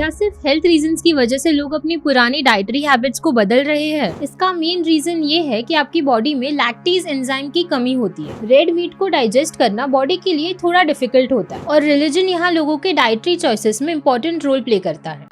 क्या सिर्फ health reasons की वजह से लोग अपनी पुरानी डाइटरी हैबिट्स को बदल रहे हैं? इसका मेन रीजन ये है कि आपकी बॉडी में लैक्टेज एंजाइम की कमी होती है। रेड मीट को डाइजेस्ट करना बॉडी के लिए थोड़ा डिफिकल्ट होता है और रिलीजन यहाँ लोगों के डाइटरी चॉइसेस में इंपॉर्टेंट रोल प्ले करता है।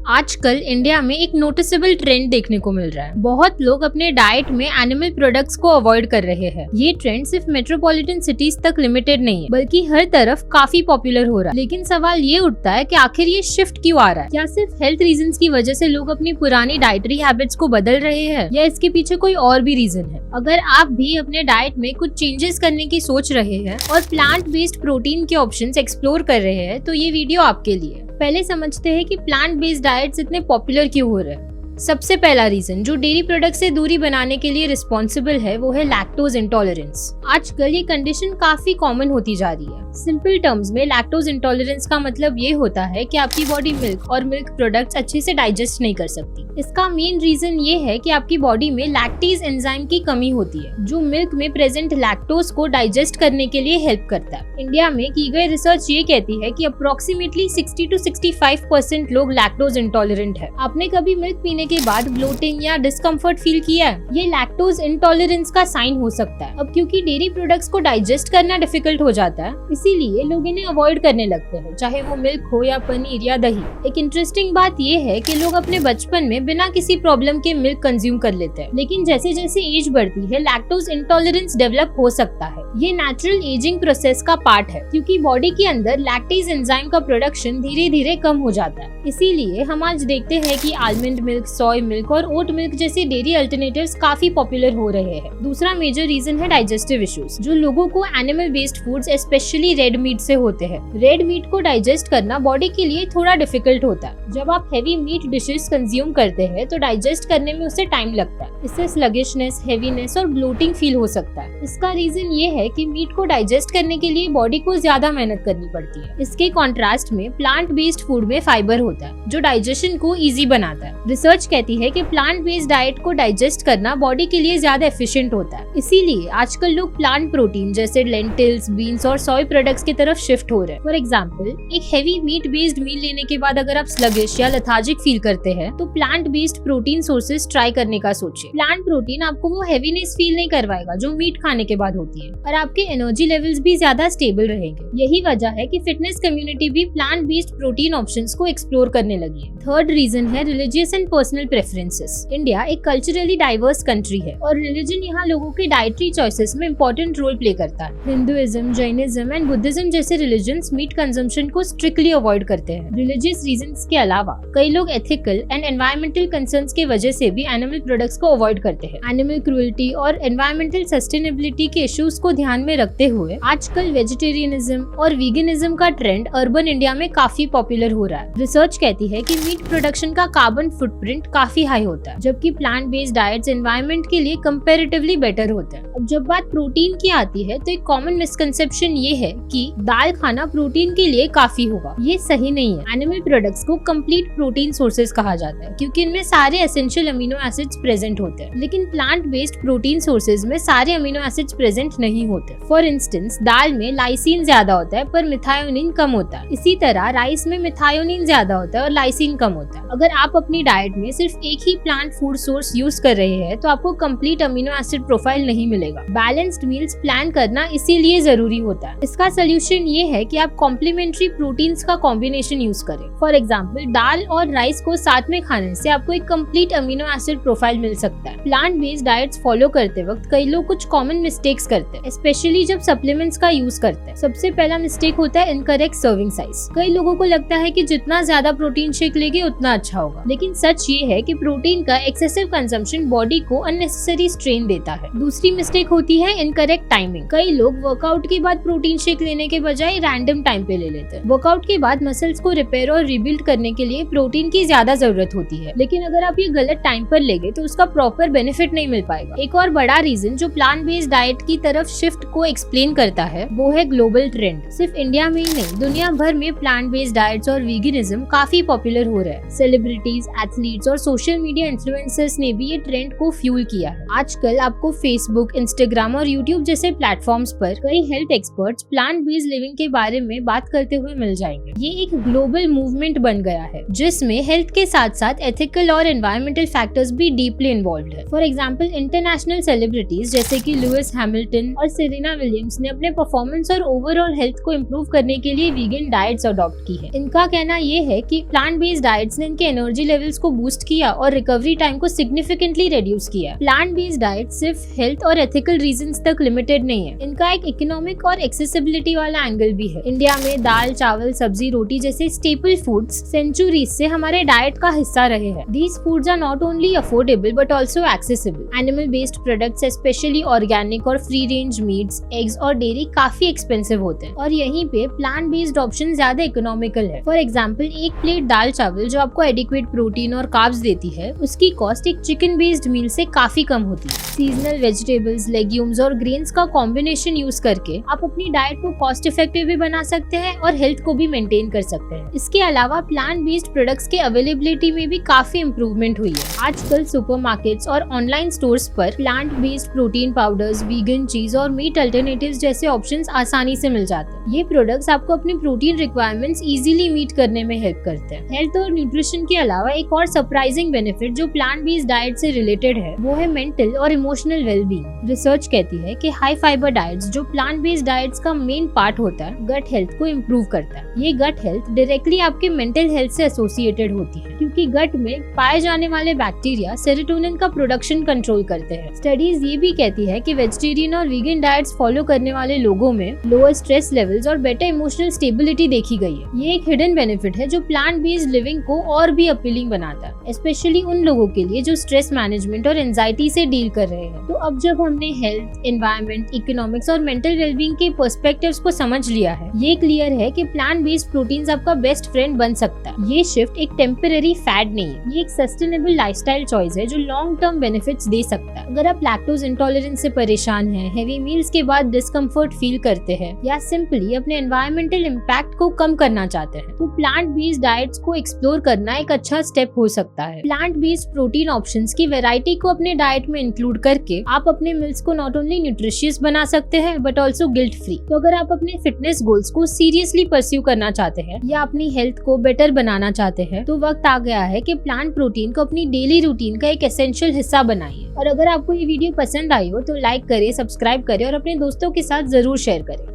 आजकल इंडिया में एक नोटिसेबल ट्रेंड देखने को मिल रहा है। बहुत लोग अपने डाइट में एनिमल प्रोडक्ट्स को अवॉइड कर रहे हैं। ये ट्रेंड सिर्फ मेट्रोपॉलिटन सिटीज तक लिमिटेड नहीं है, बल्कि हर तरफ काफी पॉपुलर हो रहा है। लेकिन सवाल ये उठता है कि आखिर ये शिफ्ट क्यों आ रहा है? क्या सिर्फ हेल्थ रीजंस की वजह से लोग अपनी पुरानी डाइटरी हैबिट्स को बदल रहे हैं, या इसके पीछे कोई और भी रीजन है? अगर आप भी अपने डाइट में कुछ चेंजेस करने की सोच रहे हैं और प्लांट बेस्ड प्रोटीन के ऑप्शंस एक्सप्लोर कर रहे हैं, तो ये वीडियो आपके लिए। पहले समझते हैं कि प्लांट बेस्ड डाइट्स इतने पॉपुलर क्यों हो रहे हैं। सबसे पहला रीजन जो डेयरी प्रोडक्ट से दूरी बनाने के लिए रिस्पॉन्सिबल है, वो है लैक्टोज इंटॉलरेंस। आजकल ये कंडीशन काफी कॉमन होती जा रही है। सिंपल टर्म्स में लैक्टोज इंटॉलरेंस का मतलब ये होता है कि आपकी बॉडी मिल्क और मिल्क प्रोडक्ट्स अच्छे से डाइजेस्ट नहीं कर सकती। इसका मेन रीजन ये है कि आपकी बॉडी में लैक्टेज एंजाइम की कमी होती है, जो मिल्क में प्रेजेंट लैक्टोज को डाइजेस्ट करने के लिए हेल्प करता है। इंडिया में की गई रिसर्च ये कहती है कि अप्रोक्सीमेटली 60 to 65% लोग लैक्टोज इंटॉलरेंट है। आपने कभी मिल्क पीने के बाद ब्लोटिंग या डिस्कम्फर्ट फील किया है? ये लैक्टोज इंटॉलरेंस का साइन हो सकता है। अब क्योंकि डेयरी प्रोडक्ट्स को डाइजेस्ट करना डिफिकल्ट हो जाता है, इसीलिए लोग इन्हें अवॉइड करने लगते हैं, चाहे वो मिल्क हो या पनीर या दही। एक इंटरेस्टिंग बात ये है कि लोग अपने बचपन में बिना किसी प्रॉब्लम के मिल्क कंज्यूम कर लेते हैं, लेकिन जैसे जैसे एज बढ़ती है लैक्टोज इंटॉलरेंस डेवलप हो सकता है। ये नेचुरल एजिंग प्रोसेस का पार्ट है, क्योंकि बॉडी के अंदर लैक्टेज एंजाइम का प्रोडक्शन धीरे धीरे कम हो जाता है। इसीलिए हम आज देखते हैं कि आलमंड मिल्क, सोय मिल्क और ओट मिल्क जैसे डेयरी अल्टरनेटिव्स काफी पॉपुलर हो रहे हैं। दूसरा मेजर रीजन है डाइजेस्टिव इश्यूज, जो लोगों को animal based foods specially red meat से होते हैं। रेड मीट को डाइजेस्ट करना बॉडी के लिए थोड़ा डिफिकल्ट होता है। जब आप हेवी मीट डिशेस कंज्यूम करते हैं तो डाइजेस्ट करने में उसे टाइम लगता है। इससे स्लगिशनेस, हेवीनेस और ब्लोटिंग फील हो सकता है। इसका रीजन ये है कि मीट को डाइजेस्ट करने के लिए बॉडी को ज्यादा मेहनत करनी पड़ती है। इसके कॉन्ट्रास्ट में प्लांट बेस्ड फूड में फाइबर होता है, जो डाइजेशन को इजी बनाता है। रिसर्च कहती है कि प्लांट बेस्ड डाइट को डाइजेस्ट करना बॉडी के लिए ज्यादा एफिशिएंट होता है। इसीलिए आजकल लोग प्लांट प्रोटीन जैसे लेंटिल्स, बीन्स और सोय प्रोडक्ट्स की तरफ शिफ्ट हो रहे हैं। फॉर एग्जांपल, एक हेवी मीट बेस्ड मील लेने के बाद अगर आप स्लगिश या लेथार्जिक फील करते हैं, तो plant based protein sources try करने का सोचिए। प्लांट प्रोटीन आपको वो हेवीनेस फील नहीं करवाएगा जो मीट खाने के बाद होती है, और आपके एनर्जी लेवल्स भी ज्यादा स्टेबल रहेंगे। यही वजह है कि फिटनेस कम्युनिटी भी प्लांट बेस्ड प्रोटीन ऑप्शंस को एक्सप्लोर करने लगी है। थर्ड रीजन है religious and personal preferences. India एक कल्चरली डाइवर्स कंट्री है और रिलीजन यहाँ लोगों के डाइटरी चॉइसेस में इंपॉर्टेंट रोल प्ले करता है। हिंदुइज्म, जैनिज्म एंड बुद्धिज्म जैसे रिलीजन्स मीट कंजम्पशन को स्ट्रिक्टली अवॉइड करते हैं। रिलीजियस रीजंस के अलावा कई लोग एथिकल एंड एनवायरमेंटल कंसर्न्स के वजह से भी एनिमल प्रोडक्ट्स को अवॉइड करते हैं। एनिमल क्रूएल्टी और एनवायरमेंटल सस्टेनेबिलिटी के इश्यूज को ध्यान में रखते हुए आजकल वेजिटेरियनिज्म और वीगनिज्म का ट्रेंड अर्बन इंडिया में काफी पॉपुलर हो रहा है। रिसर्च कहती है कि मीट प्रोडक्शन का कार्बन फुटप्रिंट काफी हाई होता है, जबकि प्लांट बेस्ड डाइट्स एनवायरनमेंट के लिए कंपैरेटिवली बेटर होता है। अब जब बात प्रोटीन की आती है, तो एक कॉमन मिसकंसेप्शन ये है कि दाल खाना प्रोटीन के लिए काफी होगा। ये सही नहीं है। एनिमल प्रोडक्ट्स को कंप्लीट प्रोटीन सोर्सेज कहा जाता है, क्योंकि इनमें सारे एसेंशियल अमीनो एसिड्स प्रेजेंट होते हैं। लेकिन प्लांट बेस्ड प्रोटीन सोर्सेज में सारे अमीनो एसिड्स प्रेजेंट नहीं होते। फॉर इंस्टेंस, दाल में लाइसिन ज्यादा होता है पर मिथायोनिन कम होता है। इसी तरह राइस में मिथायोनिन ज्यादा होता है और लाइसिन कम होता है। अगर आप अपनी डाइट में सिर्फ एक ही प्लांट फूड सोर्स यूज कर रहे हैं, तो आपको कंप्लीट अमीनो एसिड प्रोफाइल नहीं मिलेगा। बैलेंस्ड मील्स प्लान करना इसीलिए जरूरी होता है। इसका सोल्यूशन ये है कि आप कॉम्प्लीमेंट्री प्रोटीन्स का कॉम्बिनेशन यूज करें। फॉर एग्जांपल, दाल और राइस को साथ में खाने से आपको एक कंप्लीट अमीनो एसिड प्रोफाइल मिल सकता है। प्लांट बेस्ड डाइट्स फॉलो करते वक्त कई लोग कुछ कॉमन मिस्टेक्स करते हैं, स्पेशली जब सप्लीमेंट्स का यूज करते हैं। सबसे पहला मिस्टेक होता है इनकरेक्ट सर्विंग साइज। कई लोगों को लगता है कि जितना ज्यादा प्रोटीन शेक लेंगे उतना अच्छा होगा, लेकिन सच ये है कि प्रोटीन का एक्सेसिव कंजम्पशन बॉडी को अननेसेसरी स्ट्रेन देता है। दूसरी मिस्टेक होती है इनकरेक्ट टाइमिंग। कई लोग वर्कआउट के बाद प्रोटीन शेक लेने के बजाय रैंडम टाइम पे ले लेते हैं। वर्कआउट के बाद मसल्स को रिपेयर और रिबिल्ड करने के लिए प्रोटीन की ज्यादा जरूरत होती है, लेकिन अगर आप ये गलत टाइम पर लेंगे तो उसका प्रॉपर बेनिफिट नहीं मिल पाएगा। एक और बड़ा रीजन जो प्लांट बेस्ड डाइट की तरफ शिफ्ट को एक्सप्लेन करता है, वो है ग्लोबल ट्रेंड। सिर्फ इंडिया में ही नहीं, दुनिया भर में प्लांट बेस्ड डाइट्स और वीगनिज्म काफी पॉपुलर हो रहा है। सेलिब्रिटीज, एथलीट्स ब्रांड्स और सोशल मीडिया इन्फ्लुएंसर्स ने भी ये ट्रेंड को फ्यूल किया है। आजकल आपको फेसबुक, इंस्टाग्राम और यूट्यूब जैसे प्लेटफॉर्म्स पर कई health experts plant based living के बारे में बात करते हुए मिल जाएंगे। ये एक ग्लोबल मूवमेंट बन गया है जिसमें हेल्थ के साथ साथ एथिकल और एनवायरमेंटल फैक्टर्स भी डीपली इन्वॉल्व है। फॉर एग्जाम्पल, इंटरनेशनल सेलिब्रिटीज जैसे कि लुइस हैमिल्टन और सेरेना विलियम्स ने अपने परफॉर्मेंस और ओवरऑल हेल्थ को इम्प्रूव करने के लिए वीगन डाइट्स अडॉप्ट की है। इनका कहना ये है कि प्लांट बेस्ड डाइट्स ने इनके एनर्जी लेवल्स को बूस्ट किया और रिकवरी टाइम को सिग्निफिकेंटली रिड्यूस किया। प्लांट बेस्ड डाइट सिर्फ हेल्थ और एथिकल रीजंस तक लिमिटेड नहीं है, इनका एक इकोनॉमिक और एक्सेसिबिलिटी वाला एंगल भी है। इंडिया में दाल, चावल, सब्जी, रोटी जैसे स्टेपल फूड्स सेंचुरीज से हमारे डाइट का हिस्सा रहे हैं। These foods are not only affordable but also accessible. Animal based products, especially organic और free range meats, eggs और dairy काफी एक्सपेंसिव होते हैं और यहीं पे प्लांट बेस्ड ऑप्शन ज्यादा इकोनॉमिकल है। फॉर एग्जाम्पल, एक प्लेट दाल चावल जो आपको एडिक्वेट प्रोटीन और कार्ब्स देती है, उसकी कॉस्ट एक चिकन बेस्ड मील से काफी कम होती है। सीजनल वेजिटेबल्स, लेग्यूम्स और ग्रेन्स का कॉम्बिनेशन यूज करके आप अपनी डाइट को कॉस्ट इफेक्टिव भी बना सकते हैं और हेल्थ को भी मेंटेन कर सकते हैं। इसके अलावा प्लांट बेस्ड प्रोडक्ट्स के अवेलेबिलिटी में भी काफी इम्प्रूवमेंट हुई है। आजकल सुपरमार्केट्स और ऑनलाइन स्टोर्स पर plant based protein powders, vegan चीज और मीट अल्टरनेटिव्स जैसे ऑप्शंस आसानी से मिल जाते हैं। ये प्रोडक्ट्स आपको अपनी प्रोटीन रिक्वायरमेंट्स इजीली मीट करने में हेल्प करते हैं। हेल्थ और न्यूट्रिशन के अलावा एक और सरप्राइजिंग बेनिफिट जो प्लांट बेस्ड डाइट से रिलेटेड है वो है मेंटल और इमोशनल वेलबींग। रिसर्च कहती है कि हाई फाइबर डाइट्स जो प्लांट बेस्ड डाइट्स का मेन पार्ट होता है, गट हेल्थ को इम्प्रूव करता है। ये गट हेल्थ डायरेक्टली आपके मेंटल हेल्थ से एसोसिएटेड होती है क्योंकि गट में पाए जाने वाले बैक्टीरिया सेरोटोनिन का प्रोडक्शन कंट्रोल करते हैं। स्टडीज ये भी कहती है कि वेजिटेरियन और वीगन डाइट्स फॉलो करने वाले लोगों में लोअर स्ट्रेस लेवल्स और बेटर इमोशनल स्टेबिलिटी देखी गई है। ये एक हिडन बेनिफिट है जो प्लांट बेस्ड लिविंग को और भी अपीलिंग बनाता है, स्पेशली उन लोगों के लिए जो स्ट्रेस मैनेजमेंट और एंजाइटी से डील कर रहे हैं। तो अब जब हमने हेल्थ, एनवायरमेंट, इकोनॉमिक्स और मेंटल वेलबींग के पर्सपेक्टिव्स को समझ लिया है, ये क्लियर है कि प्लांट बेस्ड प्रोटीन्स आपका बेस्ट फ्रेंड बन सकता है। ये शिफ्ट एक टेम्पररी फैड नहीं है, ये एक सस्टेनेबल लाइफस्टाइल चॉइस है जो लॉन्ग टर्म बेनिफिट्स दे सकता है। अगर आप लैक्टोज इंटॉलरेंस से परेशान हैं, हेवी मील्स के बाद डिस्कम्फर्ट फील करते हैं या सिंपली अपने एनवायरमेंटल इम्पैक्ट को कम करना चाहते हैं, तो प्लांट बेस्ड डाइट्स को एक्सप्लोर करना एक अच्छा स्टेप हो सकता है। प्लांट बेस्ड प्रोटीन ऑप्शंस की वैरायटी को अपने डाइट में इंक्लूड करके आप अपने मील्स को नॉट ओनली न्यूट्रिशियस बना सकते हैं बट ऑल्सो गिल्ट फ्री। तो अगर आप अपने फिटनेस गोल्स को सीरियसली परस्यू करना चाहते हैं या अपनी हेल्थ को बेटर बनाना चाहते हैं, तो वक्त आ गया है कि प्लांट प्रोटीन को अपनी डेली रूटीन का एक एसेंशियल हिस्सा बनाइए। और अगर आपको ये वीडियो पसंद आई हो तो लाइक करें, सब्सक्राइब करें और अपने दोस्तों के साथ जरूर शेयर करें।